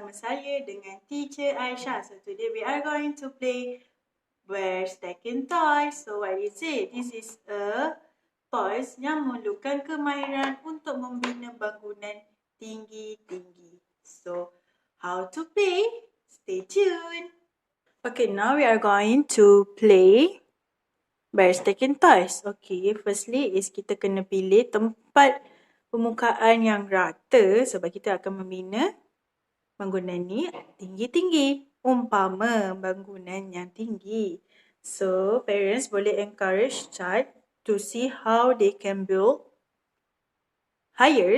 bersama saya dengan Teacher Aisyah. So today we are going to play Bear Stacking Toys. So what is it? This is a toys yang memerlukan kemahiran untuk membina bangunan tinggi-tinggi. So how to play? Stay tuned. Okay, now we are going to play Bear Stacking Toys. Okay, firstly is kita kena pilih tempat permukaan yang rata sebab kita akan membina bangunan ni tinggi-tinggi. Umpama bangunan yang tinggi. So, parents boleh encourage child to see how they can build higher.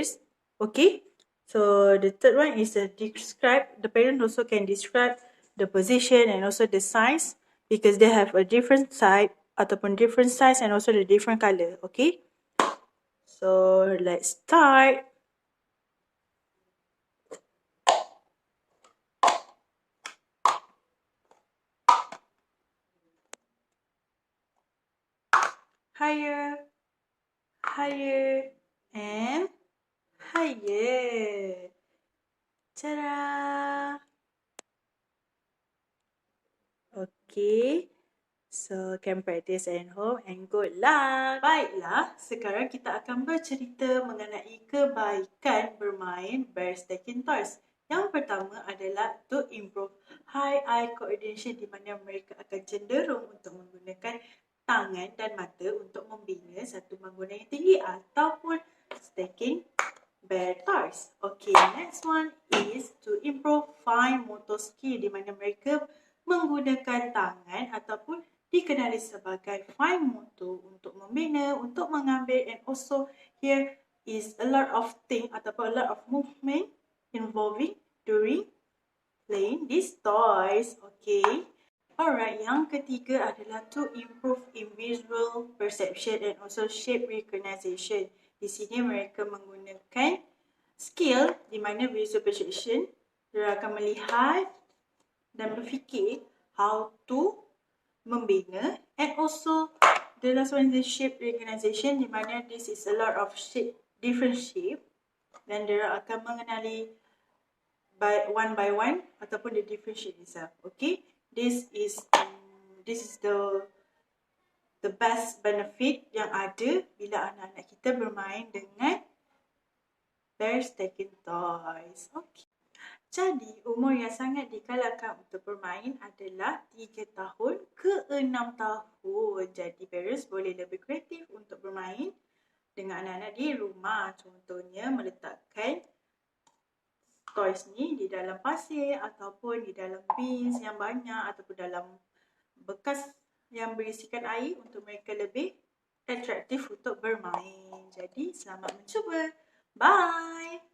Okay? So, the third one is describe. The parent also can describe the position and also the size because they have a different size ataupun different size and also the different color. Okay? So, let's start. Higher, higher, and higher. Ta-da! Okay. So, can practice at home and good luck. Baiklah, sekarang kita akan bercerita mengenai kebaikan bermain Bear Stacking Toys. Yang pertama adalah to improve eye coordination di mana mereka akan cenderung untuk menggunakan tangan dan mata untuk membina satu bangunan yang tinggi ataupun stacking bear toys. Okay, next one is to improve fine motor skill di mana mereka menggunakan tangan ataupun dikenali sebagai fine motor untuk membina, untuk mengambil, and also here is a lot of thing ataupun a lot of movement involving during playing these toys. Okay. Alright, yang ketiga adalah to improve in visual perception and also shape recognition. Di sini mereka menggunakan skill di mana visual perception, mereka akan melihat dan berfikir how to membina, and also the last one is shape recognition di mana this is a lot of shape, different shape, dan mereka akan mengenali by one ataupun the different shape itself. Okay, this is the best benefit yang ada bila anak-anak kita bermain dengan Bear Stacking Toys. Okay. Jadi, umur yang sangat digalakkan untuk bermain adalah 3 tahun ke 6 tahun. Jadi, parents boleh lebih kreatif untuk bermain dengan anak-anak di rumah. Contohnya, meletakkan toys ni di dalam pasir ataupun di dalam bins yang banyak ataupun dalam bekas yang berisikan air untuk mereka lebih atraktif untuk bermain. Jadi, selamat mencuba. Bye!